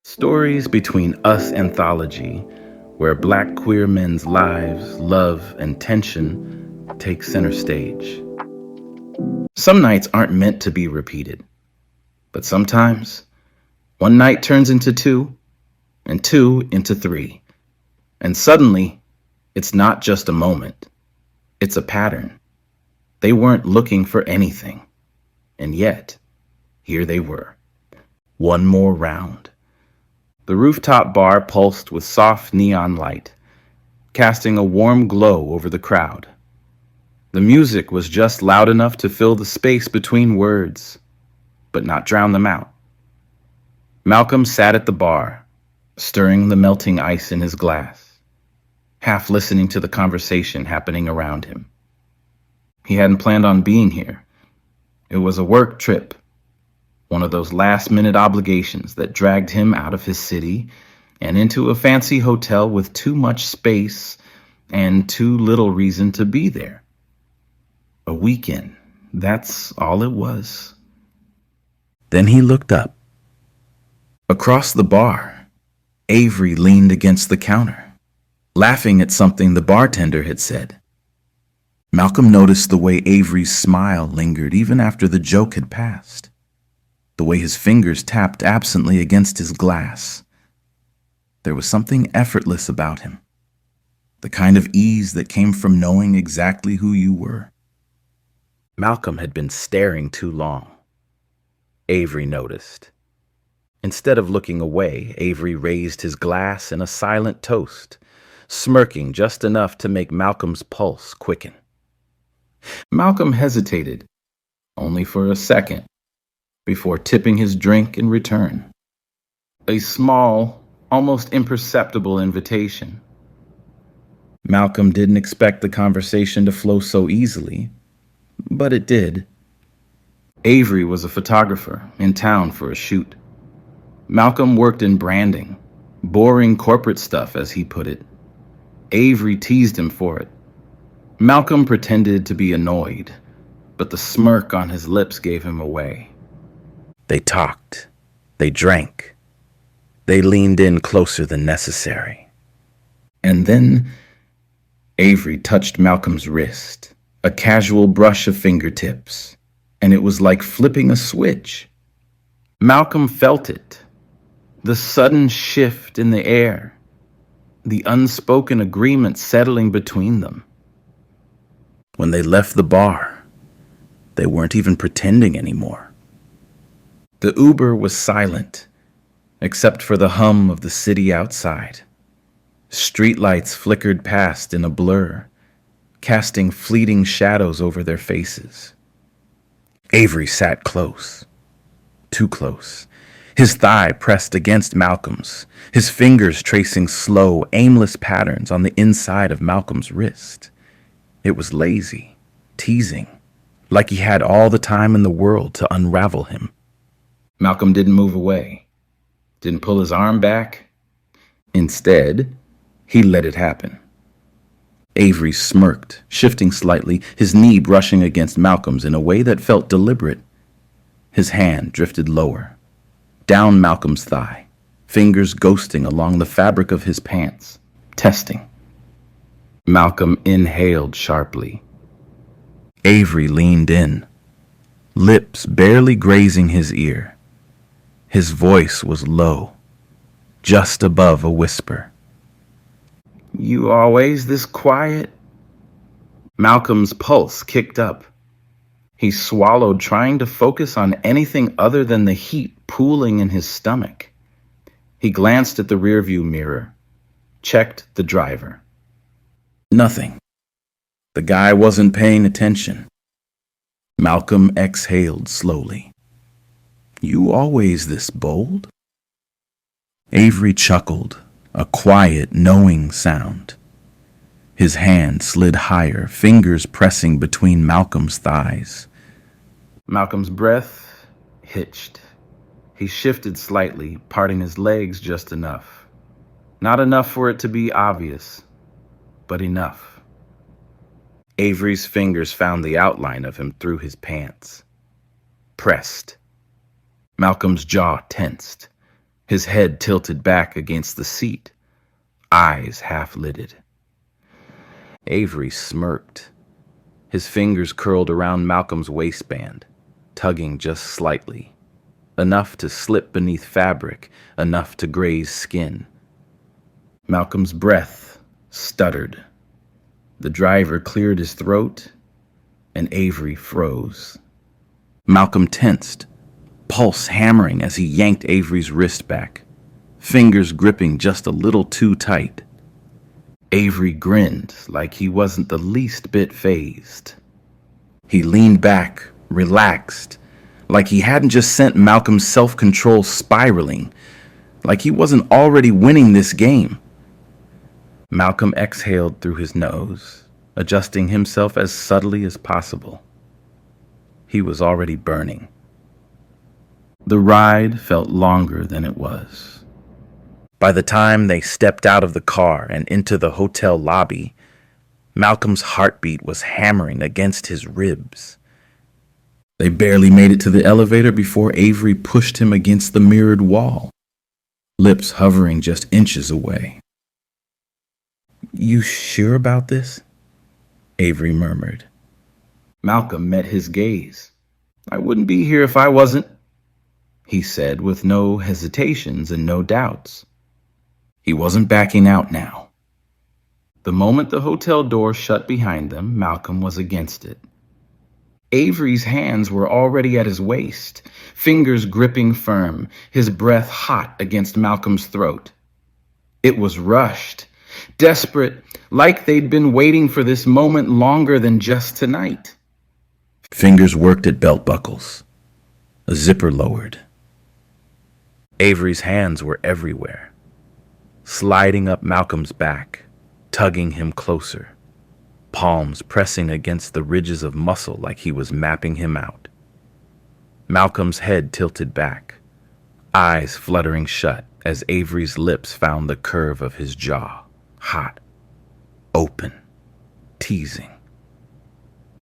Stories Between Us Anthology, where Black queer men's lives, love, and tension take center stage. Some nights aren't meant to be repeated, but sometimes one night turns into two, and two into three, and suddenly it's not just a moment, it's a pattern. They weren't looking for anything, and yet here they were. One more round. The rooftop bar pulsed with soft neon light, casting a warm glow over the crowd. The music was just loud enough to fill the space between words, but not drown them out. Malcolm sat at the bar, stirring the melting ice in his glass, half listening to the conversation happening around him. He hadn't planned on being here. It was a work trip. One of those last-minute obligations that dragged him out of his city and into a fancy hotel with too much space and too little reason to be there. A weekend, that's all it was. Then he looked up. Across the bar, Avery leaned against the counter, laughing at something the bartender had said. Malcolm noticed the way Avery's smile lingered even after the joke had passed. The way his fingers tapped absently against his glass. There was something effortless about him, the kind of ease that came from knowing exactly who you were. Malcolm had been staring too long. Avery noticed. Instead of looking away, Avery raised his glass in a silent toast, smirking just enough to make Malcolm's pulse quicken. Malcolm hesitated, only for a second, before tipping his drink in return. A small, almost imperceptible invitation. Malcolm didn't expect the conversation to flow so easily, but it did. Avery was a photographer in town for a shoot. Malcolm worked in branding, boring corporate stuff, as he put it. Avery teased him for it. Malcolm pretended to be annoyed, but the smirk on his lips gave him away. They talked. They drank. They leaned in closer than necessary. And then Avery touched Malcolm's wrist, a casual brush of fingertips, and it was like flipping a switch. Malcolm felt it, the sudden shift in the air, the unspoken agreement settling between them. When they left the bar, they weren't even pretending anymore. The Uber was silent, except for the hum of the city outside. Streetlights flickered past in a blur, casting fleeting shadows over their faces. Avery sat close, too close, his thigh pressed against Malcolm's, his fingers tracing slow, aimless patterns on the inside of Malcolm's wrist. It was lazy, teasing, like he had all the time in the world to unravel him. Malcolm didn't move away, didn't pull his arm back. Instead, he let it happen. Avery smirked, shifting slightly, his knee brushing against Malcolm's in a way that felt deliberate. His hand drifted lower, down Malcolm's thigh, fingers ghosting along the fabric of his pants, testing. Malcolm inhaled sharply. Avery leaned in, lips barely grazing his ear. His voice was low, just above a whisper. "You always this quiet?" Malcolm's pulse kicked up. He swallowed, trying to focus on anything other than the heat pooling in his stomach. He glanced at the rearview mirror, checked the driver. Nothing. The guy wasn't paying attention. Malcolm exhaled slowly. "You always this bold?" Avery chuckled, a quiet, knowing sound. His hand slid higher, fingers pressing between Malcolm's thighs. Malcolm's breath hitched. He shifted slightly, parting his legs just enough. Not enough for it to be obvious, but enough. Avery's fingers found the outline of him through his pants. Pressed. Malcolm's jaw tensed. his head tilted back against the seat, eyes half-lidded. Avery smirked. His fingers curled around Malcolm's waistband, tugging just slightly, enough to slip beneath fabric, enough to graze skin. Malcolm's breath stuttered. The driver cleared his throat, and Avery froze. Malcolm tensed, pulse hammering as he yanked Avery's wrist back, fingers gripping just a little too tight. Avery grinned like he wasn't the least bit fazed. He leaned back, relaxed, like he hadn't just sent Malcolm's self-control spiraling, like he wasn't already winning this game. Malcolm exhaled through his nose, adjusting himself as subtly as possible. He was already burning. The ride felt longer than it was. By the time they stepped out of the car and into the hotel lobby, Malcolm's heartbeat was hammering against his ribs. They barely made it to the elevator before Avery pushed him against the mirrored wall, lips hovering just inches away. "You sure about this?" Avery murmured. Malcolm met his gaze. "I wouldn't be here if I wasn't," he said with no hesitations and no doubts. He wasn't backing out now. The moment the hotel door shut behind them, Malcolm was against it. Avery's hands were already at his waist, fingers gripping firm, his breath hot against Malcolm's throat. It was rushed, desperate, like they'd been waiting for this moment longer than just tonight. Fingers worked at belt buckles. A zipper lowered. Avery's hands were everywhere, sliding up Malcolm's back, tugging him closer, palms pressing against the ridges of muscle like he was mapping him out. Malcolm's head tilted back, eyes fluttering shut as Avery's lips found the curve of his jaw, hot, open, teasing.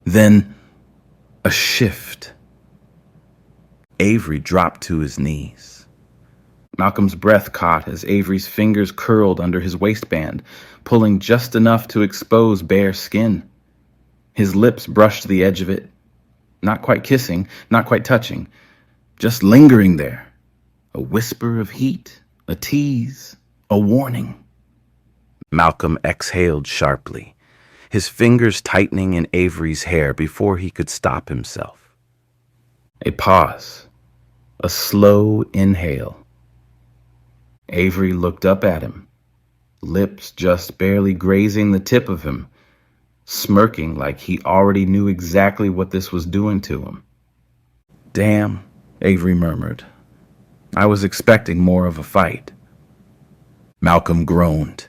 Then a shift. Avery dropped to his knees. Malcolm's breath caught as Avery's fingers curled under his waistband, pulling just enough to expose bare skin. His lips brushed the edge of it, not quite kissing, not quite touching, just lingering there. A whisper of heat, a tease, a warning. Malcolm exhaled sharply, his fingers tightening in Avery's hair before he could stop himself. A pause, a slow inhale. Avery looked up at him, lips just barely grazing the tip of him, smirking like he already knew exactly what this was doing to him. "Damn," Avery murmured. "I was expecting more of a fight." Malcolm groaned,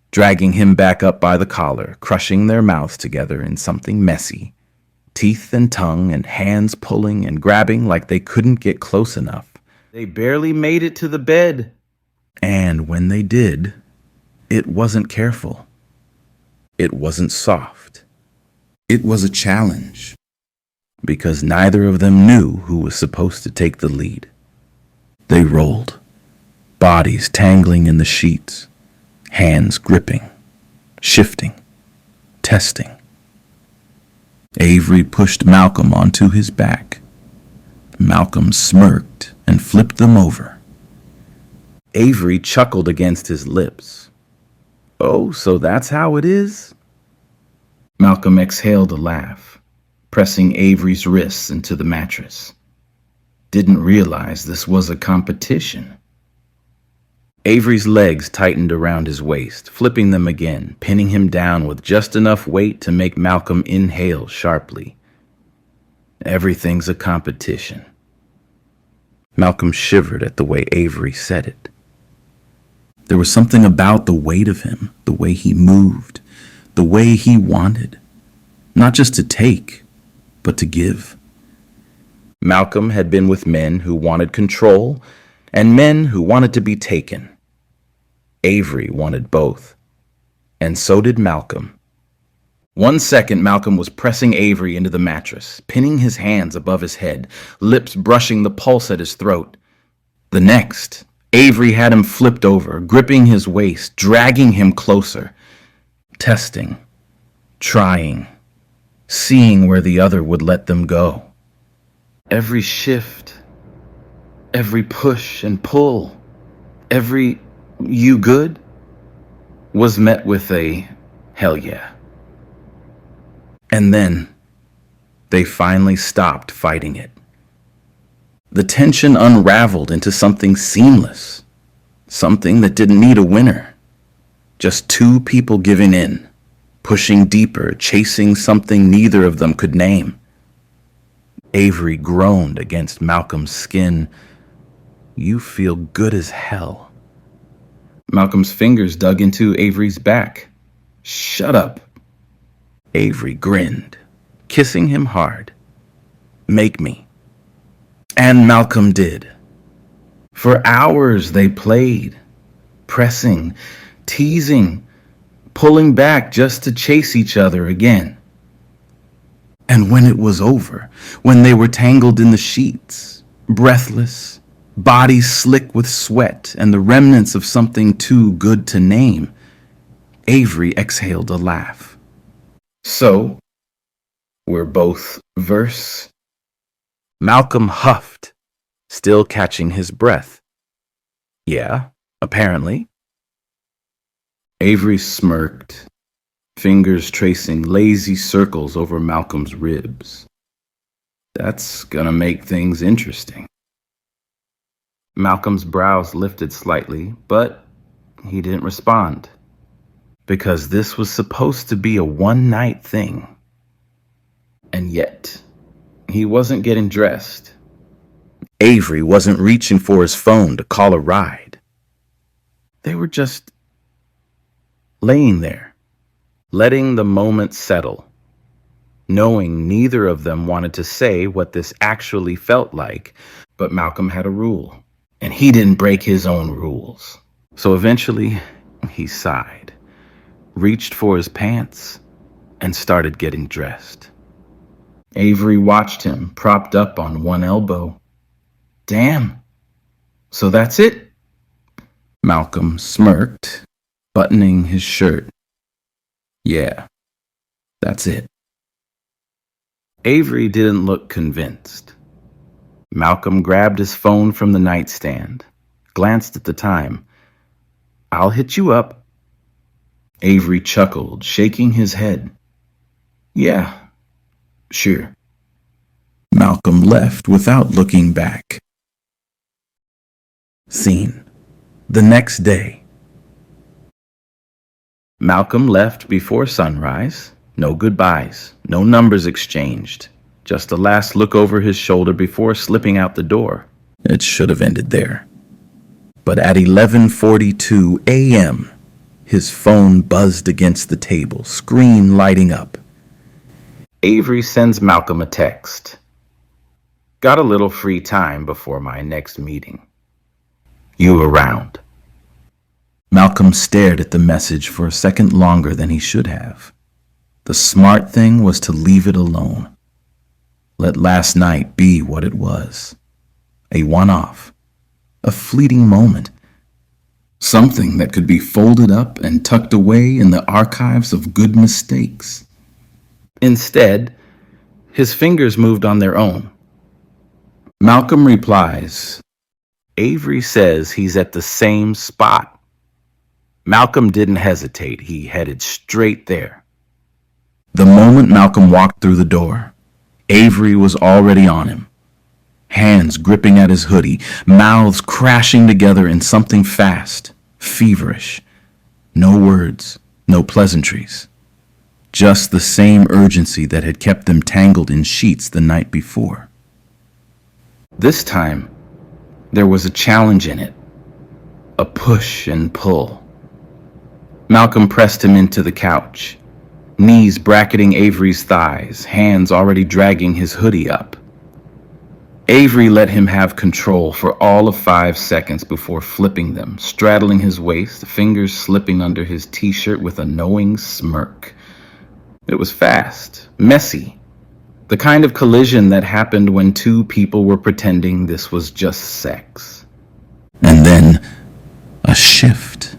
dragging him back up by the collar, crushing their mouths together in something messy, teeth and tongue and hands pulling and grabbing like they couldn't get close enough. They barely made it to the bed. And when they did, it wasn't careful. It wasn't soft. It was a challenge, because neither of them knew who was supposed to take the lead. They rolled, bodies tangling in the sheets, hands gripping, shifting, testing. Avery pushed Malcolm onto his back. Malcolm smirked and flipped them over. Avery chuckled against his lips. "Oh, so that's how it is?" Malcolm exhaled a laugh, pressing Avery's wrists into the mattress. Didn't realize this was a competition. Avery's legs tightened around his waist, flipping them again, pinning him down with just enough weight to make Malcolm inhale sharply. Everything's a competition. Malcolm shivered at the way Avery said it. There was something about the weight of him, the way he moved, the way he wanted, not just to take, but to give. Malcolm had been with men who wanted control and men who wanted to be taken. Avery wanted both, and so did Malcolm. 1 second, Malcolm was pressing Avery into the mattress, pinning his hands above his head, lips brushing the pulse at his throat. The next, Avery had him flipped over, gripping his waist, dragging him closer, testing, trying, seeing where the other would let them go. Every shift, every push and pull, every "you good?" was met with a "hell yeah." And then they finally stopped fighting it. The tension unraveled into something seamless, something that didn't need a winner. Just two people giving in, pushing deeper, chasing something neither of them could name. Avery groaned against Malcolm's skin. "You feel good as hell." Malcolm's fingers dug into Avery's back. "Shut up." Avery grinned, kissing him hard. "Make me." And Malcolm did. For hours they played, pressing, teasing, pulling back just to chase each other again. And when it was over, when they were tangled in the sheets, breathless, bodies slick with sweat and the remnants of something too good to name, Avery exhaled a laugh. "So, we're both verse?" Malcolm huffed, still catching his breath. "Yeah, apparently." Avery smirked, fingers tracing lazy circles over Malcolm's ribs. "That's gonna make things interesting." Malcolm's brows lifted slightly, but he didn't respond, because this was supposed to be a one-night thing. And yet, he wasn't getting dressed. Avery wasn't reaching for his phone to call a ride. They were just laying there, letting the moment settle, knowing neither of them wanted to say what this actually felt like, but Malcolm had a rule, and he didn't break his own rules. So eventually, he sighed, reached for his pants, and started getting dressed. Avery watched him, propped up on one elbow. "Damn, so that's it?" Malcolm smirked, buttoning his shirt. "Yeah, that's it." Avery didn't look convinced. Malcolm grabbed his phone from the nightstand, glanced at the time. "I'll hit you up." Avery chuckled, shaking his head. "Yeah, sure." Malcolm left without looking back. Scene: the next day. Malcolm left before sunrise. No goodbyes, no numbers exchanged. Just a last look over his shoulder before slipping out the door. It should have ended there. But at 11:42 a.m., his phone buzzed against the table, screen lighting up. Avery sends Malcolm a text. "Got a little free time before my next meeting. You around?" Malcolm stared at the message for a second longer than he should have. The smart thing was to leave it alone. Let last night be what it was. A one-off. A fleeting moment. Something that could be folded up and tucked away in the archives of good mistakes. Instead, his fingers moved on their own. Malcolm replies, "Avery says he's at the same spot." Malcolm didn't hesitate. He headed straight there. The moment Malcolm walked through the door, Avery was already on him. Hands gripping at his hoodie, mouths crashing together in something fast, feverish. No words, no pleasantries. Just the same urgency that had kept them tangled in sheets the night before. This time, there was a challenge in it. A push and pull. Malcolm pressed him into the couch, knees bracketing Avery's thighs, hands already dragging his hoodie up. Avery let him have control for all of 5 seconds before flipping them, straddling his waist, fingers slipping under his t-shirt with a knowing smirk. It was fast, messy, the kind of collision that happened when two people were pretending this was just sex. And then a shift.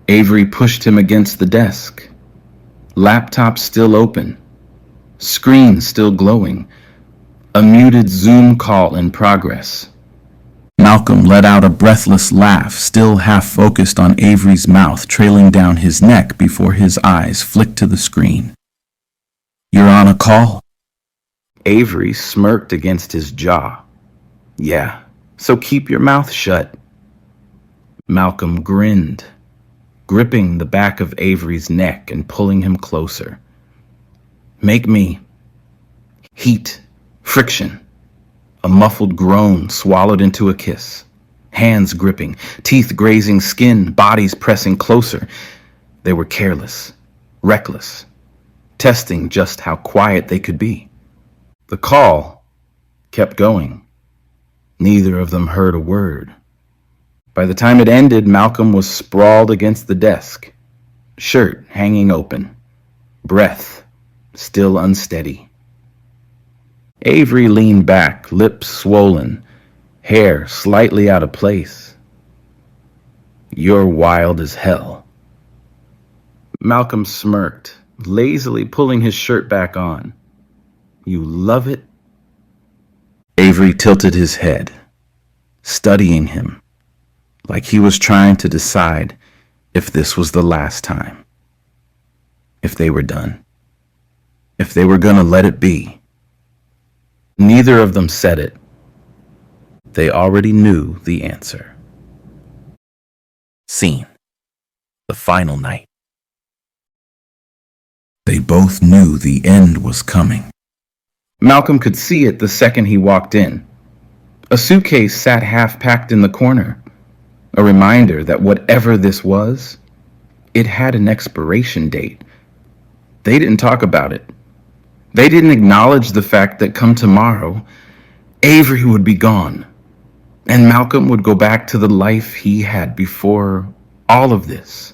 Avery pushed him against the desk. Laptop still open. Screen still glowing. A muted Zoom call in progress. Malcolm let out a breathless laugh, still half focused on Avery's mouth trailing down his neck before his eyes flicked to the screen. "You're on a call?" Avery smirked against his jaw. "Yeah, so keep your mouth shut." Malcolm grinned, gripping the back of Avery's neck and pulling him closer. "Make me." Heat, friction. A muffled groan swallowed into a kiss. Hands gripping, teeth grazing skin, bodies pressing closer. They were careless, reckless, testing just how quiet they could be. The call kept going. Neither of them heard a word. By the time it ended, Malcolm was sprawled against the desk, shirt hanging open, breath still unsteady. Avery leaned back, lips swollen, hair slightly out of place. "You're wild as hell." Malcolm smirked, lazily pulling his shirt back on. "You love it?" Avery tilted his head, studying him, like he was trying to decide if this was the last time. If they were done. If they were gonna let it be. Neither of them said it. They already knew the answer. Scene. The final night. They both knew the end was coming. Malcolm could see it the second he walked in. A suitcase sat half-packed in the corner, a reminder that whatever this was, it had an expiration date. They didn't talk about it. They didn't acknowledge the fact that come tomorrow, Avery would be gone, and Malcolm would go back to the life he had before all of this.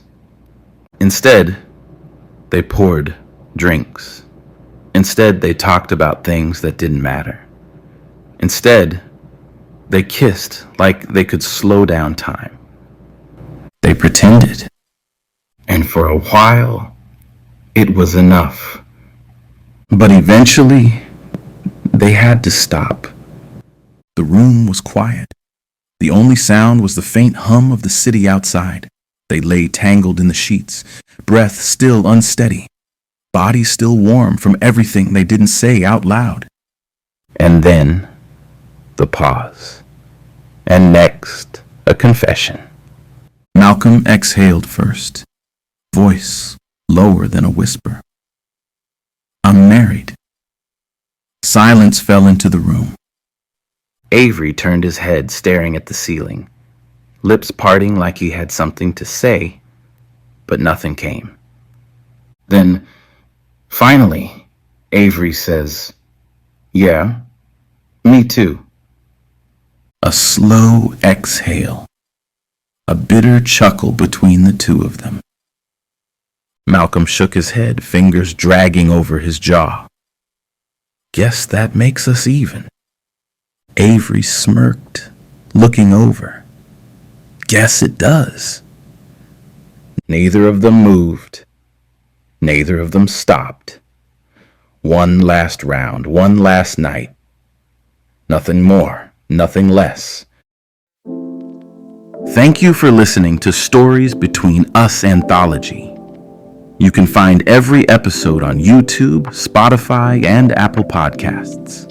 Instead, they poured drinks. Instead, they talked about things that didn't matter. Instead, they kissed like they could slow down time. They pretended. And for a while, it was enough. But eventually, they had to stop. The room was quiet. The only sound was the faint hum of the city outside. They lay tangled in the sheets, breath still unsteady, body still warm from everything they didn't say out loud. And then, the pause. And next, a confession. Malcolm exhaled first, voice lower than a whisper. "I'm married." Silence fell into the room. Avery turned his head, staring at the ceiling, lips parting like he had something to say, but nothing came. Then, finally, Avery says, "Yeah, me too." A slow exhale, a bitter chuckle between the two of them. Malcolm shook his head, fingers dragging over his jaw. "Guess that makes us even." Avery smirked, looking over. "Guess it does." Neither of them moved. Neither of them stopped. One last round, one last night. Nothing more, nothing less. Thank you for listening to Stories Between Us Anthology. You can find every episode on YouTube, Spotify, and Apple Podcasts.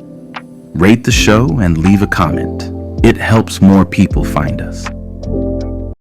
Rate the show and leave a comment. It helps more people find us.